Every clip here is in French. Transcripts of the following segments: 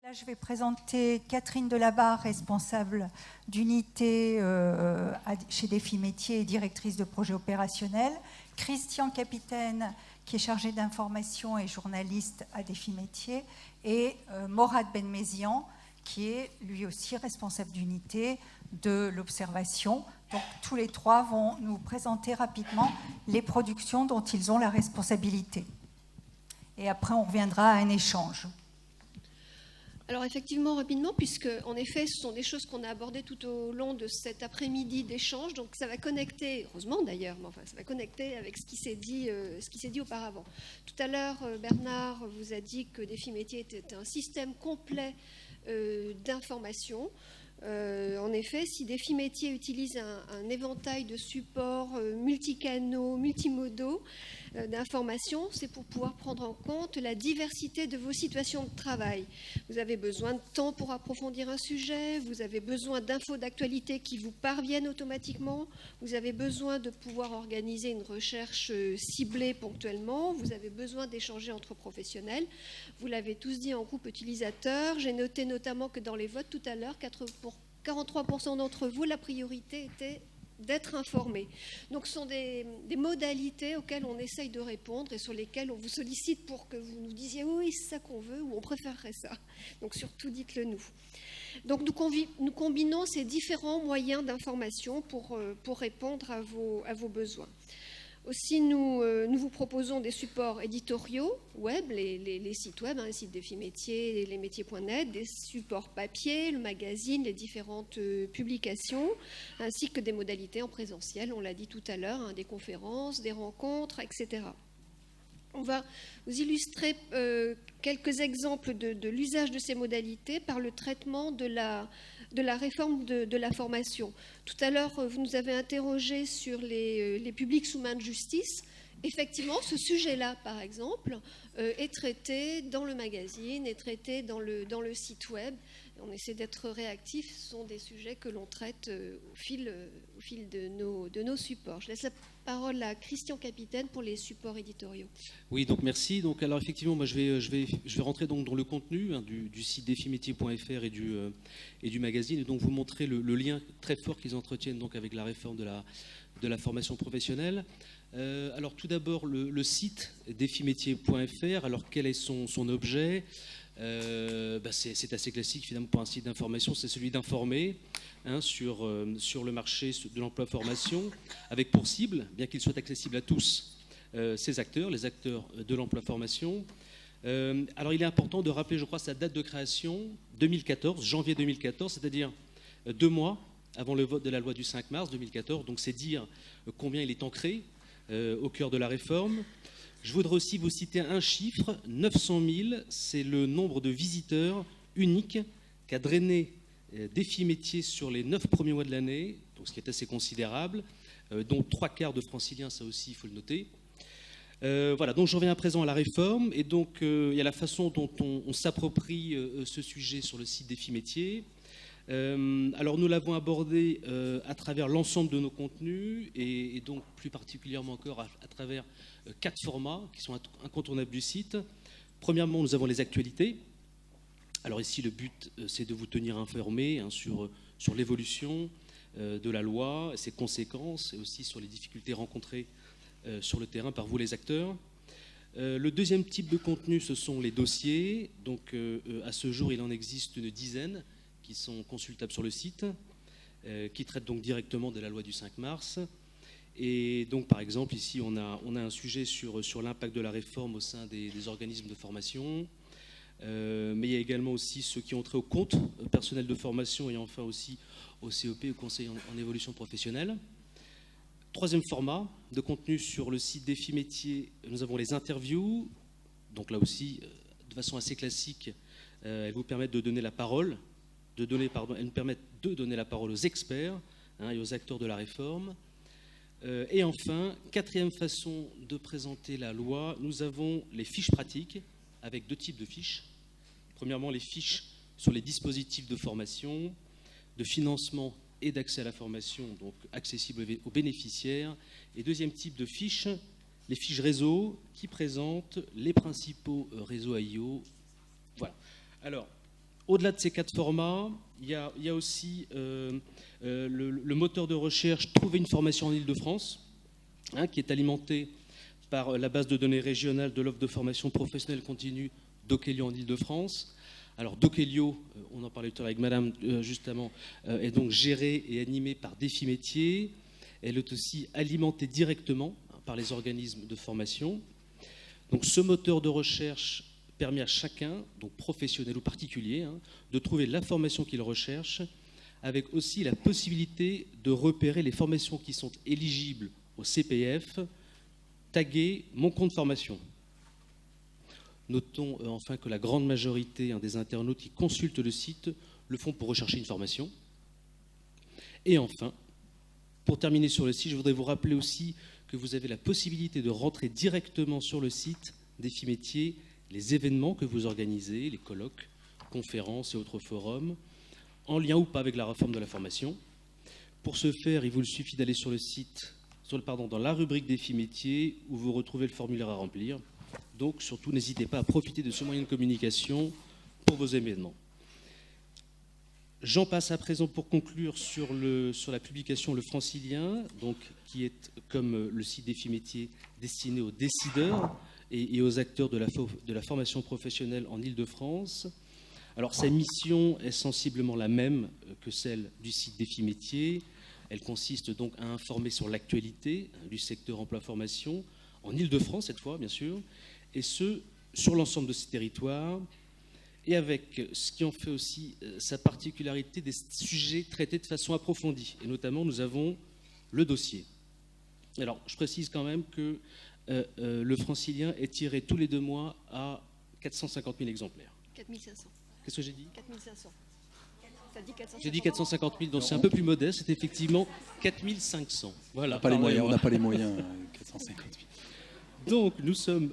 Là, je vais présenter Catherine Delabarre, responsable d'unité chez Défi Métiers et directrice de projet opérationnel. Christian Capitaine, qui est chargé d'information et journaliste à Défi Métiers. Et Morad Benmezian, qui est lui aussi responsable d'unité de l'observation. Donc, tous les trois vont nous présenter rapidement les productions dont ils ont la responsabilité. Et après, on reviendra à un échange. Alors effectivement, rapidement, puisque en effet, ce sont des choses qu'on a abordées tout au long de cet après-midi d'échange, donc ça va connecter, heureusement d'ailleurs, mais enfin ça va connecter avec ce qui s'est dit auparavant. Tout à l'heure, Bernard vous a dit que Défi Métiers était un système complet d'information. En effet, si Défi Métiers utilise un éventail de supports multicanaux, multimodaux d'information, c'est pour pouvoir prendre en compte la diversité de vos situations de travail. Vous avez besoin de temps pour approfondir un sujet, vous avez besoin d'infos d'actualité qui vous parviennent automatiquement, vous avez besoin de pouvoir organiser une recherche ciblée ponctuellement, vous avez besoin d'échanger entre professionnels. Vous l'avez tous dit en groupe utilisateur. J'ai noté notamment que dans les votes tout à l'heure, 43% d'entre vous, la priorité était d'être informés. Donc ce sont des modalités auxquelles on essaye de répondre et sur lesquelles on vous sollicite pour que vous nous disiez oui, c'est ça qu'on veut ou on préférerait ça. Donc surtout dites-le nous. Donc nous combinons ces différents moyens d'information pour répondre à vos besoins. Aussi, nous vous proposons des supports éditoriaux web, les sites web, les sites Défi Métiers, lesmétiers.net, des supports papier, le magazine, les différentes publications, ainsi que des modalités en présentiel, on l'a dit tout à l'heure, des conférences, des rencontres, etc. On va vous illustrer quelques exemples de l'usage de ces modalités par le traitement de la réforme de la formation. Tout à l'heure, vous nous avez interrogé sur les publics sous main de justice. Effectivement, ce sujet-là, par exemple, est traité dans le magazine, est traité dans le site web. On essaie d'être réactif. Ce sont des sujets que l'on traite au fil de nos supports. Je laisse la parole à Christian Capitaine pour les supports éditoriaux. Oui, donc merci. Donc, alors effectivement, moi, je vais rentrer donc dans le contenu du site défimétiers.fr et du magazine, et donc vous montrer le lien très fort qu'ils entretiennent donc avec la réforme de la formation professionnelle. Alors tout d'abord, le site défimétiers.fr, alors quel est son objet? C'est assez classique finalement pour un site d'information, c'est celui d'informer sur le marché de l'emploi-formation, avec pour cible, bien qu'il soit accessible à tous, les acteurs de l'emploi-formation. Alors il est important de rappeler, je crois, sa date de création, 2014, janvier 2014, c'est-à-dire 2 mois avant le vote de la loi du 5 mars 2014, donc c'est dire combien il est ancré au cœur de la réforme. Je voudrais aussi vous citer un chiffre, 900 000, c'est le nombre de visiteurs uniques qu'a drainé Défi Métiers sur les 9 premiers mois de l'année, donc ce qui est assez considérable, dont 3/4 de franciliens, ça aussi il faut le noter. Voilà, donc je reviens à présent à la réforme, et donc il y a la façon dont on s'approprie ce sujet sur le site Défi Métiers. Alors nous l'avons abordé à travers l'ensemble de nos contenus, et donc plus particulièrement encore à travers 4 formats qui sont incontournables du site. Premièrement, nous avons les actualités. Alors ici, le but, c'est de vous tenir informés sur l'évolution de la loi, ses conséquences, et aussi sur les difficultés rencontrées sur le terrain par vous, les acteurs. Le deuxième type de contenu, ce sont les dossiers. Donc à ce jour, il en existe une dizaine qui sont consultables sur le site, qui traitent donc directement de la loi du 5 mars. Et donc, par exemple, ici, on a un sujet sur l'impact de la réforme au sein des organismes de formation, mais il y a également aussi ceux qui ont trait au compte personnel de formation, et enfin aussi au CEP, au Conseil en évolution professionnelle. Troisième format de contenu sur le site Défi Métiers, nous avons les interviews. Donc là aussi, de façon assez classique, elles vous permettent de donner la parole, elles nous permettent de donner la parole aux experts et aux acteurs de la réforme. Et enfin, quatrième façon de présenter la loi, nous avons les fiches pratiques, avec 2 types de fiches. Premièrement, les fiches sur les dispositifs de formation, de financement et d'accès à la formation, donc accessibles aux bénéficiaires. Et deuxième type de fiches, les fiches réseau, qui présentent les principaux réseaux AIO. Voilà. Alors, Au-delà de ces 4 formats, il y a aussi le moteur de recherche Trouver une formation en Île-de-France, qui est alimenté par la base de données régionale de l'offre de formation professionnelle continue Dochelio en Île-de-France. Alors Dochelio, on en parlait tout à l'heure avec Madame justement, est donc gérée et animée par Défi Métiers. Elle est aussi alimentée directement par les organismes de formation. Donc ce moteur de recherche permet à chacun, donc professionnel ou particulier, de trouver la formation qu'il recherche, avec aussi la possibilité de repérer les formations qui sont éligibles au CPF, taguer mon compte formation. Notons enfin que la grande majorité des internautes qui consultent le site le font pour rechercher une formation. Et enfin, pour terminer sur le site, je voudrais vous rappeler aussi que vous avez la possibilité de rentrer directement sur le site Défi Métiers les événements que vous organisez, les colloques, conférences et autres forums, en lien ou pas avec la réforme de la formation. Pour ce faire, il vous suffit d'aller sur le site, dans la rubrique Défi Métiers, où vous retrouvez le formulaire à remplir. Donc, surtout, n'hésitez pas à profiter de ce moyen de communication pour vos événements. J'en passe à présent pour conclure sur la publication Le Francilien, donc, qui est, comme le site Défi Métiers, destiné aux décideurs et aux acteurs de la formation professionnelle en Île-de-France. Alors, sa mission est sensiblement la même que celle du site Défi Métiers. Elle consiste donc à informer sur l'actualité du secteur emploi-formation, en Île-de-France cette fois, bien sûr, et ce, sur l'ensemble de ces territoires, et avec ce qui en fait aussi sa particularité, des sujets traités de façon approfondie. Et notamment, nous avons le dossier. Alors, je précise quand même que le Francilien est tiré tous les 2 mois à 450 000 exemplaires. 4500. Qu'est-ce que j'ai dit ? 4500. T'as dit 450 000. J'ai dit 450 000, donc c'est un peu plus modeste, c'est effectivement 4500. Voilà. On n'a pas les moyens, 450 000. Donc, nous sommes...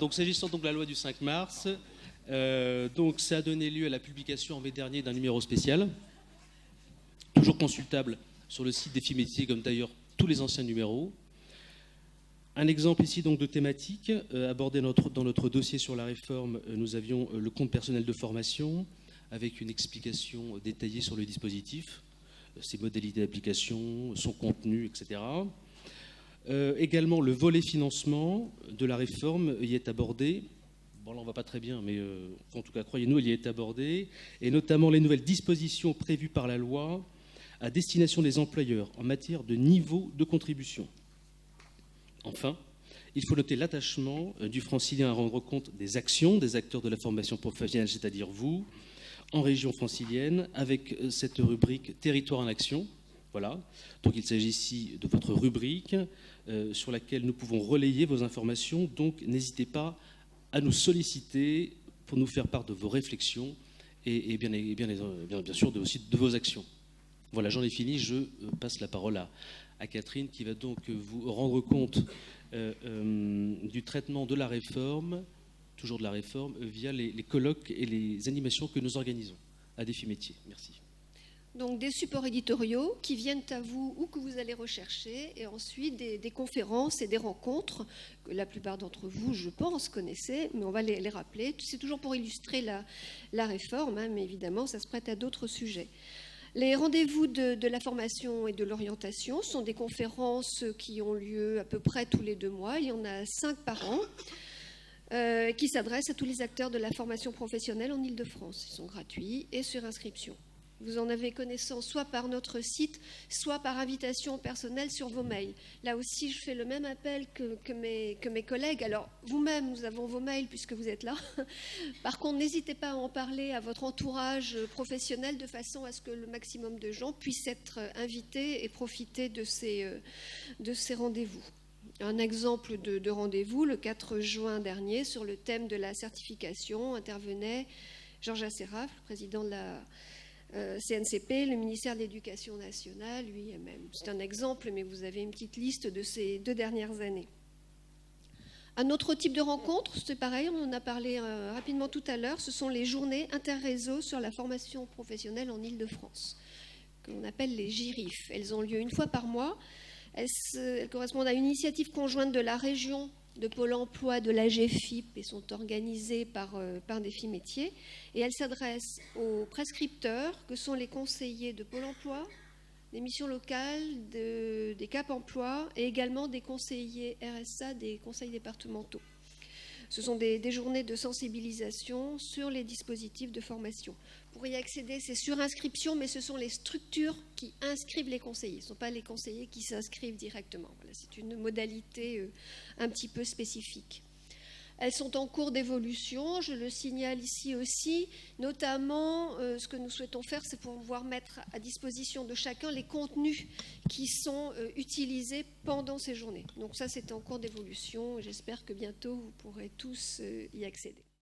donc s'agissant de la loi du 5 mars, donc ça a donné lieu à la publication en mai dernier d'un numéro spécial, toujours consultable sur le site Défi Métiers, comme d'ailleurs tous les anciens numéros. Un exemple ici donc de thématique abordé dans notre dossier sur la réforme. Nous avions le compte personnel de formation avec une explication détaillée sur le dispositif, ses modalités d'application, son contenu, etc. Également le volet financement de la réforme y est abordé. Bon, là on ne va pas très bien, mais en tout cas croyez-nous, il y est abordé, et notamment les nouvelles dispositions prévues par la loi à destination des employeurs en matière de niveau de contribution. Enfin, il faut noter l'attachement du Francilien à rendre compte des actions des acteurs de la formation professionnelle, c'est-à-dire vous, en région francilienne, avec cette rubrique Territoire en action. Voilà. Donc il s'agit ici de votre rubrique sur laquelle nous pouvons relayer vos informations. Donc n'hésitez pas à nous solliciter pour nous faire part de vos réflexions et bien sûr aussi de vos actions. Voilà, j'en ai fini. Je passe la parole à Catherine qui va donc vous rendre compte du traitement de la réforme, toujours de la réforme, via les colloques et les animations que nous organisons à Défi Métiers. Merci. Donc des supports éditoriaux qui viennent à vous ou que vous allez rechercher, et ensuite des conférences et des rencontres que la plupart d'entre vous, je pense, connaissez, mais on va les rappeler. C'est toujours pour illustrer la réforme, mais évidemment, ça se prête à d'autres sujets. Les rendez-vous de la formation et de l'orientation sont des conférences qui ont lieu à peu près tous les 2 mois. Il y en a 5 par an qui s'adressent à tous les acteurs de la formation professionnelle en Île-de-France. Ils sont gratuits et sur inscription. Vous en avez connaissance soit par notre site, soit par invitation personnelle sur vos mails. Là aussi, je fais le même appel que mes collègues. Alors, vous-même, nous avons vos mails puisque vous êtes là. Par contre, n'hésitez pas à en parler à votre entourage professionnel de façon à ce que le maximum de gens puissent être invités et profiter de ces rendez-vous. Un exemple de rendez-vous, le 4 juin dernier, sur le thème de la certification, intervenait Georges Asseraf, le président de la CNCP, le ministère de l'Éducation nationale, lui-même. C'est un exemple, mais vous avez une petite liste de ces 2 dernières années. Un autre type de rencontre, c'est pareil, on en a parlé rapidement tout à l'heure, ce sont les journées interréseaux sur la formation professionnelle en Île-de-France, que l'on appelle les JIRIF. Elles ont lieu 1 fois par mois. Elles correspondent à une initiative conjointe de la région de Pôle emploi, de l'AGFIP et sont organisées par Défi Métiers. Et elles s'adressent aux prescripteurs, que sont les conseillers de Pôle emploi, des missions locales, des CAP emploi et également des conseillers RSA, des conseils départementaux. Ce sont des journées de sensibilisation sur les dispositifs de formation. Pour y accéder, c'est sur inscription, mais ce sont les structures qui inscrivent les conseillers. Ce ne sont pas les conseillers qui s'inscrivent directement. Voilà, c'est une modalité un petit peu spécifique. Elles sont en cours d'évolution, je le signale ici aussi. Notamment, ce que nous souhaitons faire, c'est pouvoir mettre à disposition de chacun les contenus qui sont utilisés pendant ces journées. Donc ça, c'est en cours d'évolution. J'espère que bientôt, vous pourrez tous y accéder.